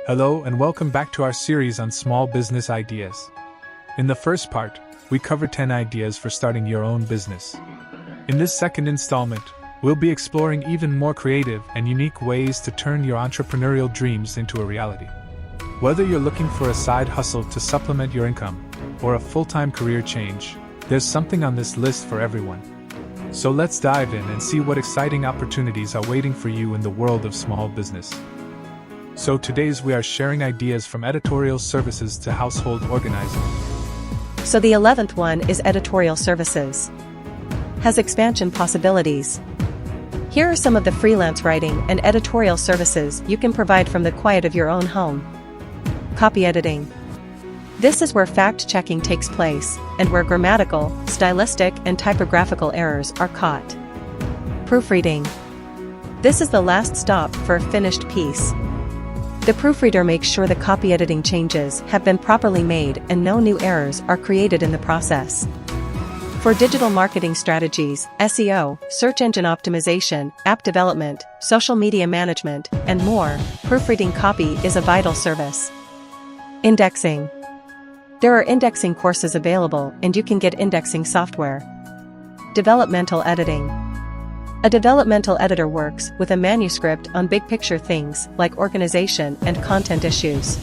Hello and welcome back to our series on small business ideas. In the first part, we covered 10 ideas for starting your own business. In this second installment, we'll be exploring even more creative and unique ways to turn your entrepreneurial dreams into a reality. Whether you're looking for a side hustle to supplement your income or a full-time career change, there's something on this list for everyone. So let's dive in and see what exciting opportunities are waiting for you in the world of small business. So today's we are sharing ideas from editorial services to household organizing. So the 11th one is editorial services. Has expansion possibilities. Here are some of the freelance writing and editorial services you can provide from the quiet of your own home. Copy editing. This is where fact-checking takes place, and where grammatical, stylistic, and typographical errors are caught. Proofreading. This is the last stop for a finished piece. The proofreader makes sure the copy editing changes have been properly made and no new errors are created in the process. For digital marketing strategies, SEO, search engine optimization, app development, social media management, and more, proofreading copy is a vital service. Indexing. There are indexing courses available and you can get indexing software. Developmental editing. A developmental editor works with a manuscript on big picture things like organization and content issues.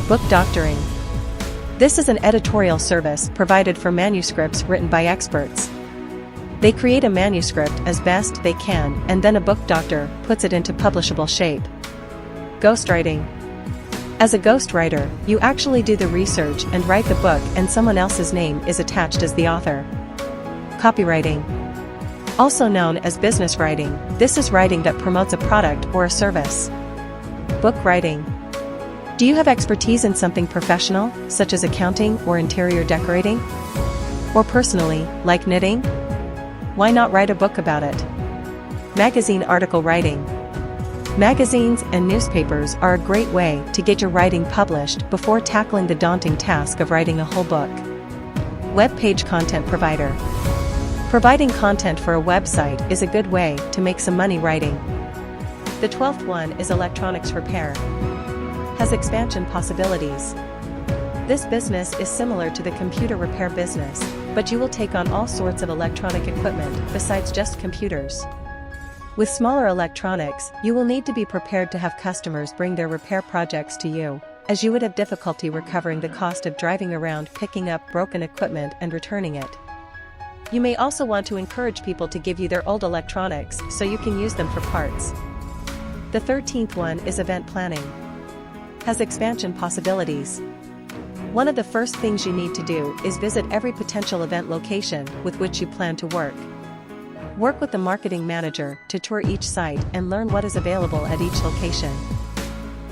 Book doctoring. This is an editorial service provided for manuscripts written by experts. They create a manuscript as best they can and then a book doctor puts it into publishable shape. Ghostwriting. As a ghostwriter, you actually do the research and write the book and someone else's name is attached as the author. Copywriting. Also known as business writing, this is writing that promotes a product or a service. Book writing. Do you have expertise in something professional, such as accounting or interior decorating? Or personally, like knitting? Why not write a book about it? Magazine article writing. Magazines and newspapers are a great way to get your writing published before tackling the daunting task of writing a whole book. Web page content provider. Providing content for a website is a good way to make some money writing. The 12th one is electronics repair. Has expansion possibilities. This business is similar to the computer repair business, but you will take on all sorts of electronic equipment besides just computers. With smaller electronics, you will need to be prepared to have customers bring their repair projects to you, as you would have difficulty recovering the cost of driving around picking up broken equipment and returning it. You may also want to encourage people to give you their old electronics so you can use them for parts. The 13th one is event planning. Has expansion possibilities. One of the first things you need to do is visit every potential event location with which you plan to work. Work with the marketing manager to tour each site and learn what is available at each location.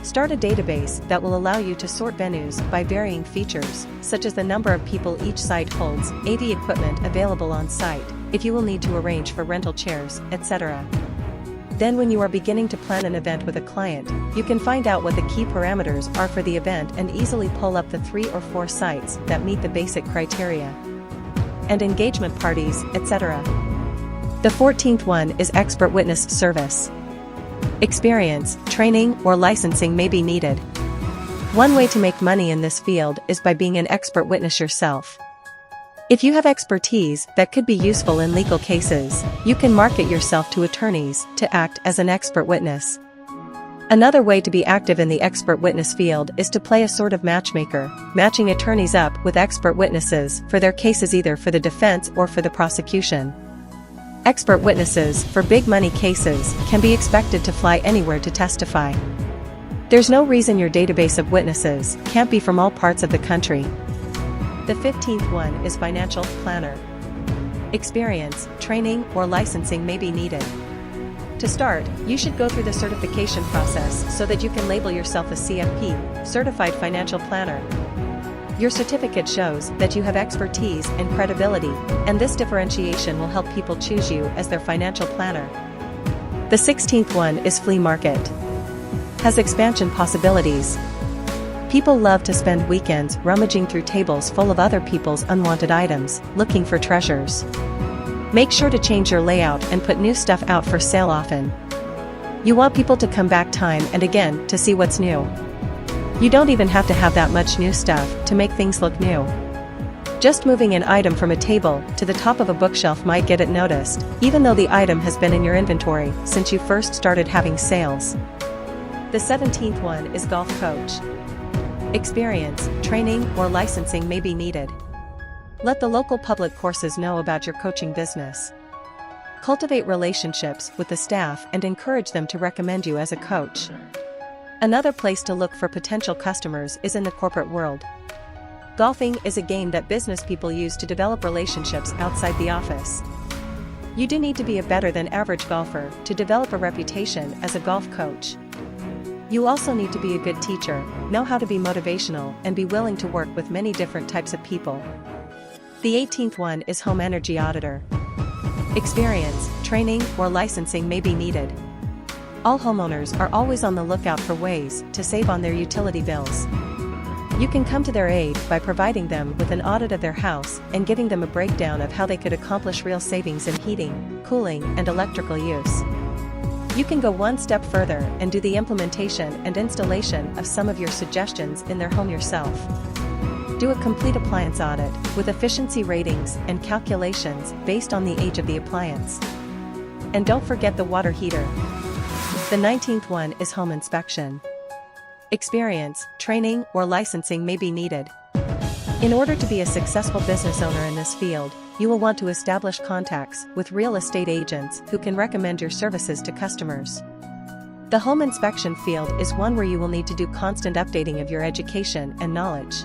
Start a database that will allow you to sort venues by varying features, such as the number of people each site holds, AV equipment available on site, if you will need to arrange for rental chairs, etc. Then when you are beginning to plan an event with a client, you can find out what the key parameters are for the event and easily pull up the 3 or 4 sites that meet the basic criteria. And engagement parties, etc. The 14th one is expert witness service. Experience, training, or licensing may be needed. One way to make money in this field is by being an expert witness yourself. If you have expertise that could be useful in legal cases, you can market yourself to attorneys to act as an expert witness. Another way to be active in the expert witness field is to play a sort of matchmaker, matching attorneys up with expert witnesses for their cases either for the defense or for the prosecution. Expert witnesses for big money cases can be expected to fly anywhere to testify. There's no reason your database of witnesses can't be from all parts of the country. The 15th one is financial planner. Experience, training, or licensing may be needed. To start, you should go through the certification process so that you can label yourself a CFP, Certified Financial Planner. Your certificate shows that you have expertise and credibility, and this differentiation will help people choose you as their financial planner. The 16th one is flea market. Has expansion possibilities. People love to spend weekends rummaging through tables full of other people's unwanted items, looking for treasures. Make sure to change your layout and put new stuff out for sale often. You want people to come back time and again to see what's new. You don't even have to have that much new stuff to make things look new. Just moving an item from a table to the top of a bookshelf might get it noticed, even though the item has been in your inventory since you first started having sales. The 17th one is golf coach. Experience, training, or licensing may be needed. Let the local public courses know about your coaching business. Cultivate relationships with the staff and encourage them to recommend you as a coach. Another place to look for potential customers is in the corporate world. Golfing is a game that business people use to develop relationships outside the office. You do need to be a better than average golfer to develop a reputation as a golf coach. You also need to be a good teacher, know how to be motivational, and be willing to work with many different types of people. The 18th one is home energy auditor. Experience, training, or licensing may be needed. All homeowners are always on the lookout for ways to save on their utility bills. You can come to their aid by providing them with an audit of their house and giving them a breakdown of how they could accomplish real savings in heating, cooling, and electrical use. You can go one step further and do the implementation and installation of some of your suggestions in their home yourself. Do a complete appliance audit with efficiency ratings and calculations based on the age of the appliance. And don't forget the water heater. The 19th one is home inspection. Experience, training, or licensing may be needed. In order to be a successful business owner in this field, you will want to establish contacts with real estate agents who can recommend your services to customers. The home inspection field is one where you will need to do constant updating of your education and knowledge.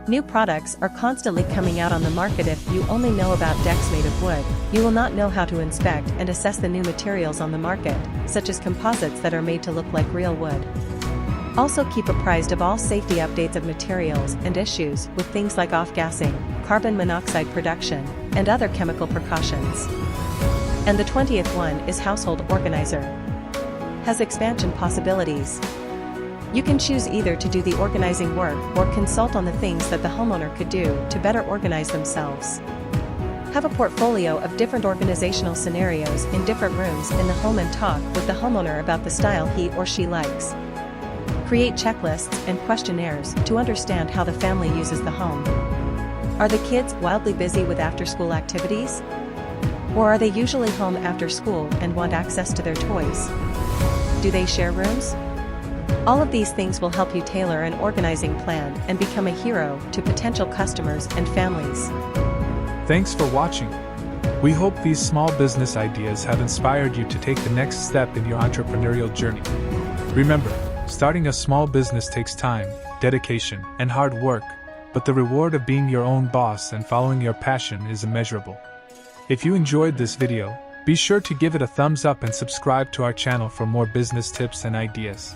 New products are constantly coming out on the market. If you only know about decks made of wood, you will not know how to inspect and assess the new materials on the market, such as composites that are made to look like real wood. Also keep apprised of all safety updates of materials and issues with things like off-gassing, carbon monoxide production, and other chemical precautions. And the 20th one is household organizer. Has expansion possibilities. You can choose either to do the organizing work or consult on the things that the homeowner could do to better organize themselves. Have a portfolio of different organizational scenarios in different rooms in the home and talk with the homeowner about the style he or she likes. Create checklists and questionnaires to understand how the family uses the home. Are the kids wildly busy with after-school activities? Or are they usually home after school and want access to their toys? Do they share rooms? All of these things will help you tailor an organizing plan and become a hero to potential customers and families. Thanks for watching. We hope these small business ideas have inspired you to take the next step in your entrepreneurial journey. Remember, starting a small business takes time, dedication, and hard work, but the reward of being your own boss and following your passion is immeasurable. If you enjoyed this video, be sure to give it a thumbs up and subscribe to our channel for more business tips and ideas.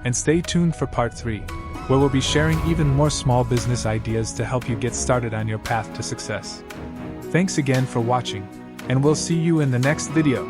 And stay tuned for part 3, where we'll be sharing even more small business ideas to help you get started on your path to success. Thanks again for watching, and we'll see you in the next video.